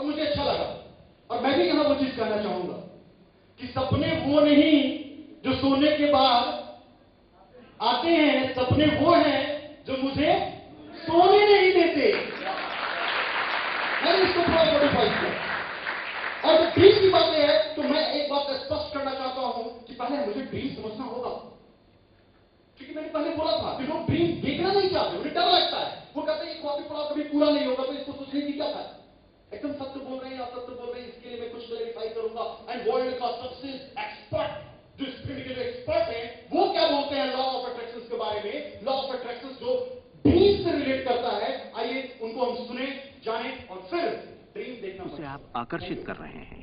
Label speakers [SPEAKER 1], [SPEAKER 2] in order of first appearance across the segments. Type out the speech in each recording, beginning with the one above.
[SPEAKER 1] और मुझे अच्छा लगा। और मैं भी यहां वो चीज कहना चाहूंगा कि सपने वो नहीं जो सोने के बाद आते हैं, सपने वो हैं जो मुझे सोने नहीं देते। मैंने इसको थोड़ा मॉडिफाई किया। और जब ड्रीम की बातें है तो मैं एक बात स्पष्ट करना चाहता हूं कि पहले मुझे ड्रीम समझना होगा, क्योंकि मैंने पहले बोला था कि लोग ड्रीम देखना नहीं चाहते, उन्हें डर लगता है। वो कहते हैं ख्वाब पड़ा कभी पूरा नहीं होगा, तो इसको सोचने की क्या था। एकदम सत्य बोल रहे हैं या सत्य बोल रहे हैं, इसके लिए मैं कुछ क्लैरिफाई करूंगा। एंड वर्ल्ड का सबसे एक्सपर्ट, जो इस फील्ड के जो एक्सपर्ट है, वो क्या बोलते हैं लॉ ऑफ अट्रैक्शन के बारे में। लॉ ऑफ अट्रैक्शन जो ड्रीम से रिलेट करता है, आइए उनको हम सुने, जाने और फिर ड्रीम देखना
[SPEAKER 2] उसे आप आकर्षित कर रहे हैं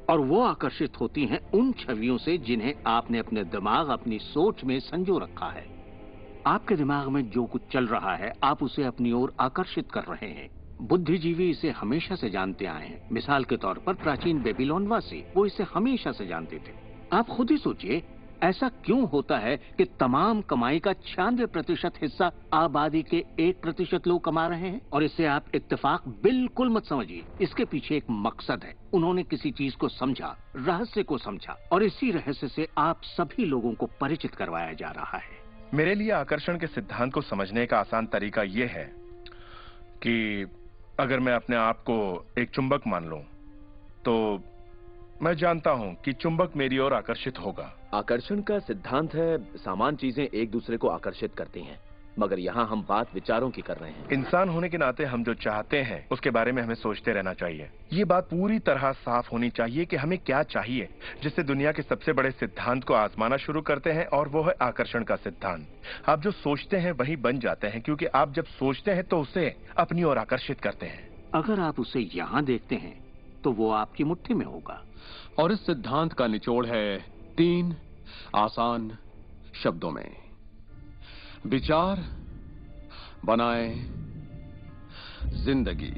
[SPEAKER 2] और वो आकर्षित होती हैं उन छवियों से जिन्हें आपने अपने दिमाग, अपनी सोच में संजो रखा है। आपके दिमाग में जो कुछ चल रहा है, आप उसे अपनी ओर आकर्षित कर रहे हैं। बुद्धिजीवी इसे हमेशा से जानते आए हैं। मिसाल के तौर पर प्राचीन बेबीलोनवासी, वो इसे हमेशा से जानते थे। आप खुद ही सोचिए, ऐसा क्यों होता है कि तमाम कमाई का 96% हिस्सा आबादी के 1% लोग कमा रहे हैं? और इसे आप इत्तेफाक बिल्कुल मत समझिए, इसके पीछे एक मकसद है। उन्होंने किसी चीज को समझा, रहस्य को समझा, और इसी रहस्य से आप सभी लोगों को परिचित करवाया जा रहा है।
[SPEAKER 3] मेरे लिए आकर्षण के सिद्धांत को समझने का आसान तरीका यह है कि अगर मैं अपने आप को एक चुंबक मान लूं, तो मैं जानता हूं कि चुंबक मेरी ओर आकर्षित होगा।
[SPEAKER 4] आकर्षण का सिद्धांत है समान चीजें एक दूसरे को आकर्षित करती हैं, मगर यहाँ हम बात विचारों की कर रहे हैं।
[SPEAKER 3] इंसान होने के नाते हम जो चाहते हैं उसके बारे में हमें सोचते रहना चाहिए। ये बात पूरी तरह साफ होनी चाहिए कि हमें क्या चाहिए, जिससे दुनिया के सबसे बड़े सिद्धांत को आजमाना शुरू करते हैं, और वो है आकर्षण का सिद्धांत। आप जो सोचते हैं वही बन जाते हैं, क्योंकि आप जब सोचते हैं तो उसे अपनी ओर आकर्षित करते हैं।
[SPEAKER 2] अगर आप उसे यहाँ देखते हैं तो वो आपकी मुट्ठी में होगा।
[SPEAKER 5] और इस सिद्धांत का निचोड़ है 3 आसान शब्दों में: विचार बनाए जिंदगी।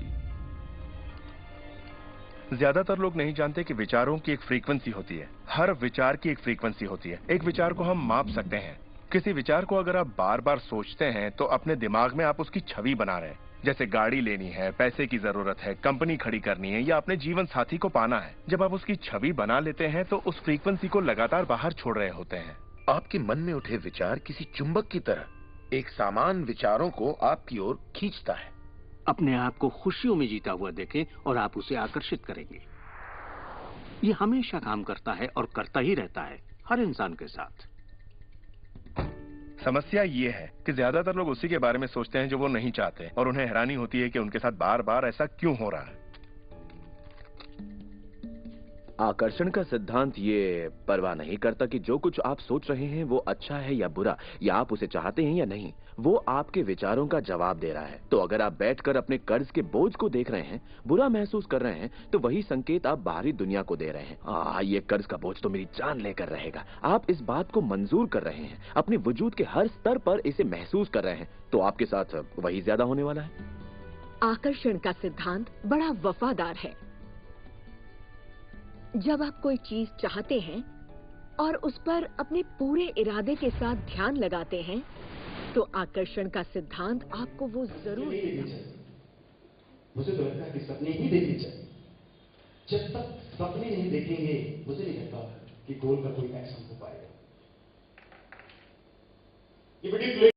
[SPEAKER 3] ज्यादातर लोग नहीं जानते कि विचारों की एक फ्रीक्वेंसी होती है। हर विचार की एक फ्रीक्वेंसी होती है। एक विचार को हम माप सकते हैं। किसी विचार को अगर आप बार बार सोचते हैं तो अपने दिमाग में आप उसकी छवि बना रहे हैं। जैसे गाड़ी लेनी है, पैसे की जरूरत है, कंपनी खड़ी करनी है या अपने जीवन साथी को पाना है। जब आप उसकी छवि बना लेते हैं तो उस फ्रीक्वेंसी को लगातार बाहर छोड़ रहे होते हैं।
[SPEAKER 6] आपके मन में उठे विचार किसी चुंबक की तरह एक सामान विचारों को आपकी ओर खींचता है।
[SPEAKER 2] अपने आप को खुशियों में जीता हुआ देखें और आप उसे आकर्षित करेंगे। ये हमेशा काम करता है और करता ही रहता है, हर इंसान के साथ।
[SPEAKER 3] समस्या ये है कि ज्यादातर लोग उसी के बारे में सोचते हैं जो वो नहीं चाहते, और उन्हें हैरानी होती है कि उनके साथ बार बार ऐसा क्यों हो रहा है।
[SPEAKER 4] आकर्षण का सिद्धांत ये परवाह नहीं करता कि जो कुछ आप सोच रहे हैं वो अच्छा है या बुरा, या आप उसे चाहते हैं या नहीं। वो आपके विचारों का जवाब दे रहा है। तो अगर आप बैठकर अपने कर्ज के बोझ को देख रहे हैं, बुरा महसूस कर रहे हैं, तो वही संकेत आप बाहरी दुनिया को दे रहे हैं। ये कर्ज का बोझ तो मेरी जान लेकर रहेगा। आप इस बात को मंजूर कर रहे हैं, अपने वजूद के हर स्तर पर इसे महसूस कर रहे हैं, तो आपके साथ वही ज्यादा होने वाला है।
[SPEAKER 7] आकर्षण का सिद्धांत बड़ा वफादार है। जब आप कोई चीज चाहते हैं और उस पर अपने पूरे इरादे के साथ ध्यान लगाते हैं, तो आकर्षण का सिद्धांत आपको वो जरूर देगा।
[SPEAKER 1] मुझे तो लगता है कि सपने ही देखने चाहिए। जब तक सपने नहीं देखेंगे, मुझे नहीं लगता कि गोल का कोई एक्शन हो पाएगा। ये वीडियो